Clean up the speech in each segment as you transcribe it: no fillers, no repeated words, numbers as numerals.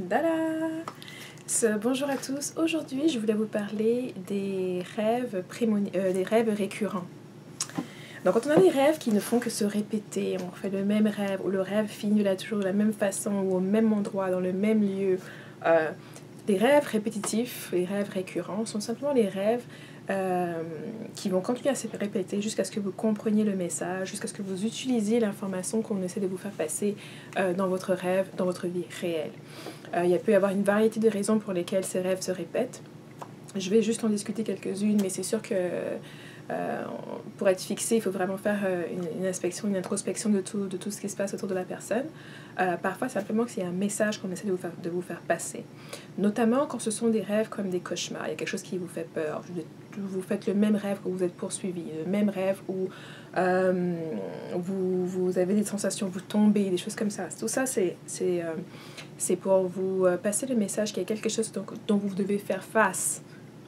Dada! Bonjour à tous. Aujourd'hui, je voulais vous parler des rêves récurrents. Donc, quand on a des rêves qui ne font que se répéter, on fait le même rêve, ou le rêve finit là toujours de la même façon, ou au même endroit, dans le même lieu, les rêves répétitifs, les rêves récurrents, sont simplement les rêves qui vont continuer à se répéter jusqu'à ce que vous compreniez le message, jusqu'à ce que vous utilisiez l'information qu'on essaie de vous faire passer dans votre rêve, dans votre vie réelle. Il peut y avoir une variété de raisons pour lesquelles ces rêves se répètent. Je vais juste en discuter quelques-unes, mais c'est sûr que pour être fixé, il faut vraiment faire une inspection, une introspection de tout ce qui se passe autour de la personne. Parfois, simplement que c'est un message qu'on essaie de vous faire passer. Notamment quand ce sont des rêves comme des cauchemars. Il y a quelque chose qui vous fait peur. Vous faites le même rêve où vous êtes poursuivi, le même rêve où vous avez des sensations, vous tombez, des choses comme ça. Tout ça, c'est pour vous passer le message qu'il y a quelque chose dont vous devez faire face.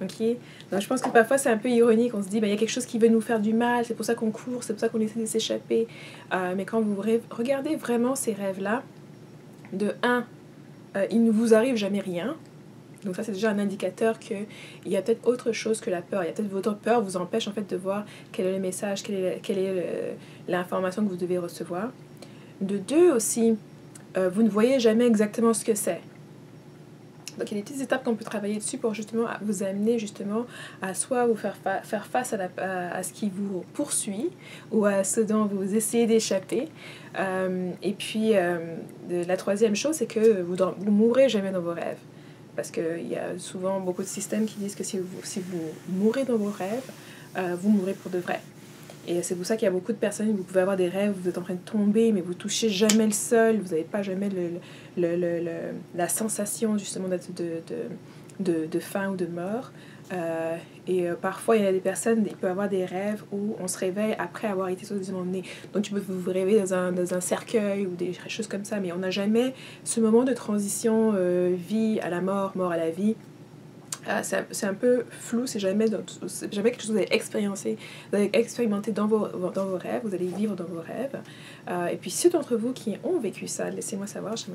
Okay. Donc je pense que parfois c'est un peu ironique, on se dit il y a quelque chose qui veut nous faire du mal, c'est pour ça qu'on court, c'est pour ça qu'on essaie de s'échapper. Mais quand vous regardez vraiment ces rêves-là, de un, il ne vous arrive jamais rien. Donc ça c'est déjà un indicateur qu'il y a peut-être autre chose que la peur. Il y a peut-être votre peur vous empêche en fait de voir quel est le message, quelle est l'information que vous devez recevoir. De deux aussi, vous ne voyez jamais exactement ce que c'est. Donc il y a des petites étapes qu'on peut travailler dessus pour justement vous amener justement à soit vous faire face à ce qui vous poursuit ou à ce dont vous essayez d'échapper. Et puis la troisième chose, c'est que vous mourrez jamais dans vos rêves. Parce qu'il y a souvent beaucoup de systèmes qui disent que si vous mourrez dans vos rêves, vous mourrez pour de vrai. Et c'est pour ça qu'il y a beaucoup de personnes, vous pouvez avoir des rêves, vous êtes en train de tomber, mais vous touchez jamais le sol, vous n'avez pas jamais la sensation justement de faim ou de mort. Parfois, il y a des personnes, il peut y avoir des rêves où on se réveille après avoir été soi-disant emmené. Donc, tu peux vous réveiller dans un cercueil ou des choses comme ça, mais on n'a jamais ce moment de transition vie à la mort, mort à la vie. C'est un peu flou, c'est jamais quelque chose que vous allez expérimenter dans vos rêves, vous allez vivre dans vos rêves. Et puis ceux d'entre vous qui ont vécu ça, laissez-moi savoir, je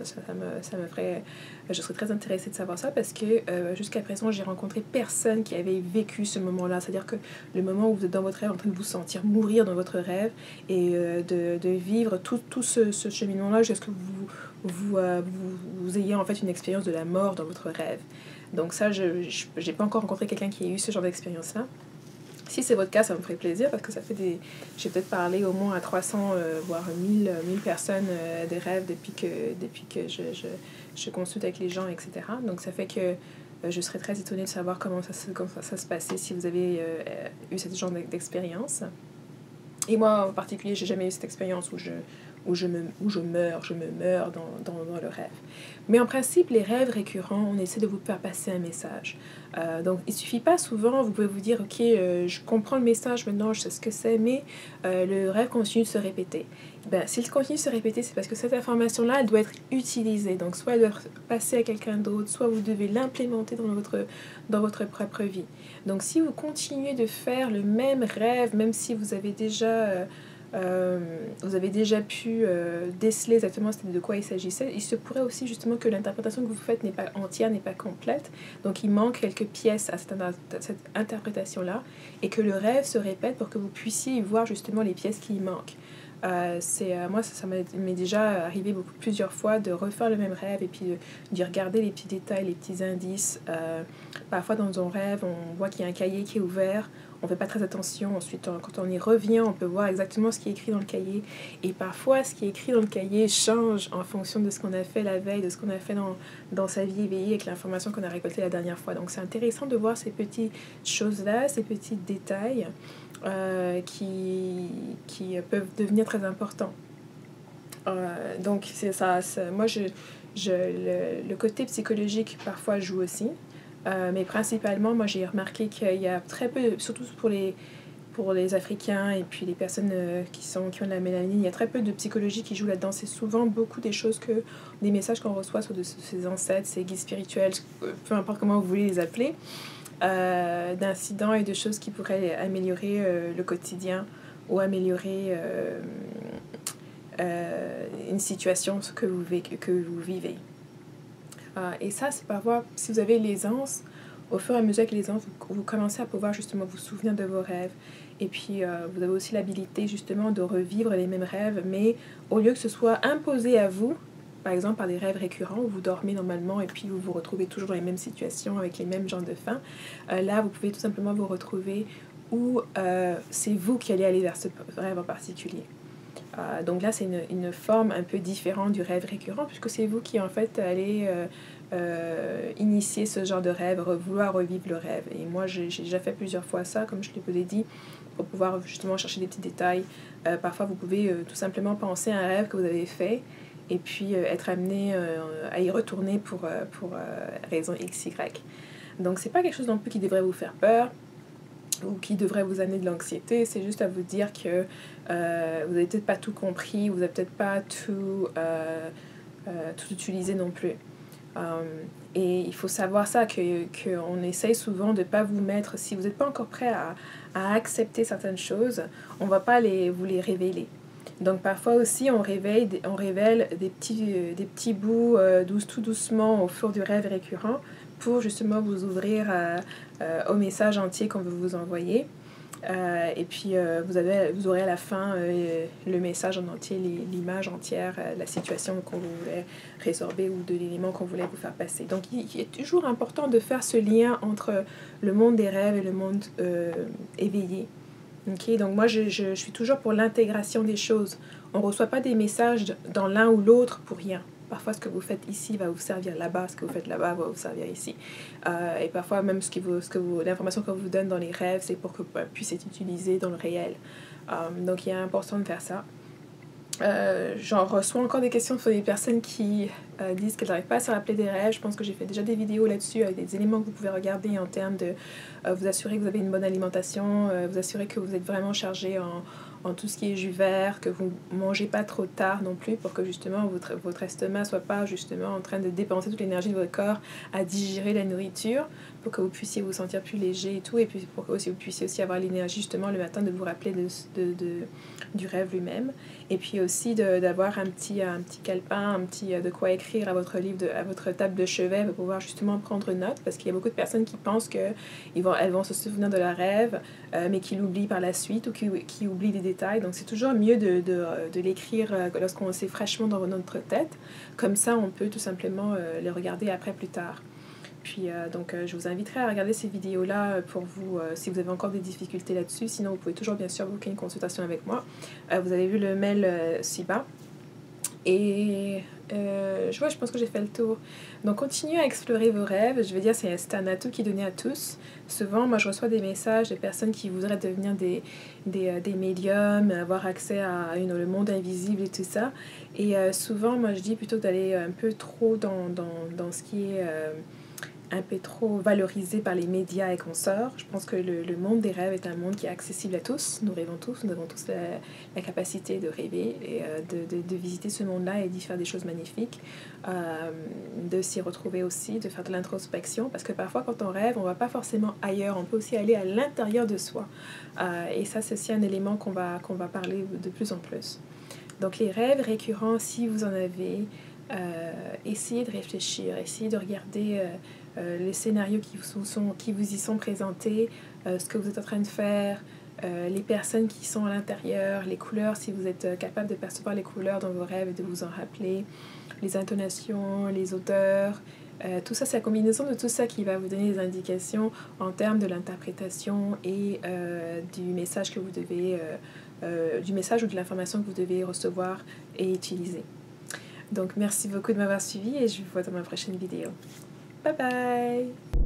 serais très intéressée de savoir ça parce que jusqu'à présent, j'ai rencontré personne qui avait vécu ce moment-là. C'est-à-dire que le moment où vous êtes dans votre rêve, en train de vous sentir mourir dans votre rêve et de vivre tout ce cheminement-là jusqu'à ce que vous ayez en fait une expérience de la mort dans votre rêve. Donc ça, je n'ai pas encore rencontré quelqu'un qui ait eu ce genre d'expérience-là. Si c'est votre cas, ça me ferait plaisir parce que ça fait j'ai peut-être parlé au moins à 300, voire 1000 personnes des rêves depuis que je consulte avec les gens, etc. Donc ça fait que je serais très étonnée de savoir comment ça se passait si vous avez eu ce genre d'expérience. Et moi, en particulier, j'ai jamais eu cette expérience où je me meurs dans le rêve. Mais en principe, les rêves récurrents, on essaie de vous faire passer un message. Donc, il suffit pas souvent, vous pouvez vous dire, ok, je comprends le message maintenant, je sais ce que c'est, mais le rêve continue de se répéter. S'il continue de se répéter, c'est parce que cette information-là, elle doit être utilisée. Donc, soit elle doit passer à quelqu'un d'autre, soit vous devez l'implémenter dans votre propre vie. Donc, si vous continuez de faire le même rêve, même si vous avez déjà pu déceler exactement de quoi il s'agissait, il se pourrait aussi justement que l'interprétation que vous faites n'est pas entière, n'est pas complète. Donc il manque quelques pièces à cette interprétation-là et que le rêve se répète pour que vous puissiez y voir justement les pièces qui y manquent. Moi, ça m'est déjà arrivé plusieurs fois de refaire le même rêve et puis d'y regarder les petits détails, les petits indices. Parfois dans un rêve, on voit qu'il y a un cahier qui est ouvert, on ne fait pas très attention. Ensuite, quand on y revient, on peut voir exactement ce qui est écrit dans le cahier. Et parfois, ce qui est écrit dans le cahier change en fonction de ce qu'on a fait la veille, de ce qu'on a fait dans sa vie éveillée avec l'information qu'on a récoltée la dernière fois. Donc, c'est intéressant de voir ces petites choses-là, ces petits détails qui peuvent devenir très importants. Donc, c'est ça. Moi, le côté psychologique, parfois, joue aussi. Mais principalement, moi j'ai remarqué qu'il y a très peu, surtout pour les Africains et puis les personnes qui ont de la mélanine, il y a très peu de psychologie qui joue là-dedans. C'est souvent beaucoup des messages qu'on reçoit sur de ses ancêtres, ses guides spirituels, peu importe comment vous voulez les appeler, d'incidents et de choses qui pourraient améliorer le quotidien ou améliorer une situation que vous vivez. Et ça, c'est parfois, si vous avez l'aisance, au fur et à mesure que l'aisance, vous commencez à pouvoir justement vous souvenir de vos rêves. Et puis, vous avez aussi l'habilité justement de revivre les mêmes rêves, mais au lieu que ce soit imposé à vous, par exemple par des rêves récurrents où vous dormez normalement et puis vous vous retrouvez toujours dans les mêmes situations avec les mêmes genres de fins, là, vous pouvez tout simplement vous retrouver où c'est vous qui allez aller vers ce rêve en particulier. Donc là, c'est une forme un peu différente du rêve récurrent, puisque c'est vous qui, en fait, allez initier ce genre de rêve, vouloir revivre le rêve. Et moi, j'ai déjà fait plusieurs fois ça, comme je vous l'ai dit, pour pouvoir justement chercher des petits détails. Parfois, vous pouvez tout simplement penser à un rêve que vous avez fait, et puis être amené à y retourner pour raison XY. Donc, c'est pas quelque chose non plus qui devrait vous faire peur, ou qui devrait vous amener de l'anxiété. C'est juste à vous dire que vous n'avez peut-être pas tout compris, vous n'avez peut-être pas tout utilisé non plus. Et il faut savoir ça, qu'on essaye souvent de ne pas vous mettre, si vous n'êtes pas encore prêt à accepter certaines choses, on ne va pas vous les révéler. Donc parfois aussi on révèle des petits bouts tout doucement au fur du rêve récurrent pour justement vous ouvrir au message entier qu'on veut vous envoyer. Et puis vous aurez à la fin le message en entier, l'image entière, la situation qu'on voulait résorber ou de l'élément qu'on voulait vous faire passer. Donc il est toujours important de faire ce lien entre le monde des rêves et le monde éveillé. Okay, donc moi je suis toujours pour l'intégration des choses. On ne reçoit pas des messages dans l'un ou l'autre pour rien. Parfois ce que vous faites ici va vous servir là-bas, ce que vous faites là-bas va vous servir ici. Et parfois même l'information qu'on vous donne dans les rêves, c'est pour que vous puissiez être utilisé dans le réel. Donc il est important de faire ça. J'en reçois encore des questions sur des personnes qui disent qu'elles n'arrivent pas à se rappeler des rêves. Je pense que j'ai fait déjà des vidéos là-dessus avec des éléments que vous pouvez regarder en termes de vous assurer que vous avez une bonne alimentation, vous assurer que vous êtes vraiment chargé en tout ce qui est jus vert, que vous ne mangez pas trop tard non plus pour que justement votre estomac ne soit pas justement en train de dépenser toute l'énergie de votre corps à digérer la nourriture, pour que vous puissiez vous sentir plus léger et tout, et puis pour que vous puissiez aussi avoir l'énergie justement le matin de vous rappeler du rêve lui-même. Et puis aussi d'avoir un petit calepin, de quoi écrire à votre livre, à votre table de chevet pour pouvoir justement prendre note, parce qu'il y a beaucoup de personnes qui pensent qu'elles vont se souvenir de leur rêve, mais qui l'oublient par la suite ou qui oublient des détails. Donc c'est toujours mieux de l'écrire lorsqu'on sait fraîchement dans notre tête. Comme ça, on peut tout simplement les regarder après plus tard. Puis je vous inviterai à regarder ces vidéos-là pour vous, si vous avez encore des difficultés là-dessus. Sinon, vous pouvez toujours bien sûr booker une consultation avec moi. Vous avez vu le mail ci-bas. Et je pense que j'ai fait le tour. Donc continuez à explorer vos rêves. Je veux dire, c'est un atout qui est donné à tous. Souvent, moi je reçois des messages de personnes qui voudraient devenir des médiums, avoir accès à le monde invisible et tout ça. Et souvent, moi je dis plutôt d'aller un peu trop dans ce qui est un peu trop valorisé par les médias et consorts. Je pense que le monde des rêves est un monde qui est accessible à tous. Nous rêvons tous, nous avons tous la capacité de rêver et de visiter ce monde-là et d'y faire des choses magnifiques, de s'y retrouver aussi, de faire de l'introspection, parce que parfois quand on rêve, on ne va pas forcément ailleurs, on peut aussi aller à l'intérieur de soi. Et ça, c'est aussi un élément qu'on va parler de plus en plus. Donc les rêves récurrents, si vous en avez, essayez de réfléchir, essayez de regarder les scénarios qui vous y sont présentés, ce que vous êtes en train de faire, les personnes qui sont à l'intérieur, les couleurs, si vous êtes capable de percevoir les couleurs dans vos rêves et de vous en rappeler, les intonations, les odeurs, tout ça, c'est la combinaison de tout ça qui va vous donner des indications en termes de l'interprétation et du message que vous devez, du message ou de l'information que vous devez recevoir et utiliser. Donc merci beaucoup de m'avoir suivi et je vous vois dans ma prochaine vidéo. Bye bye!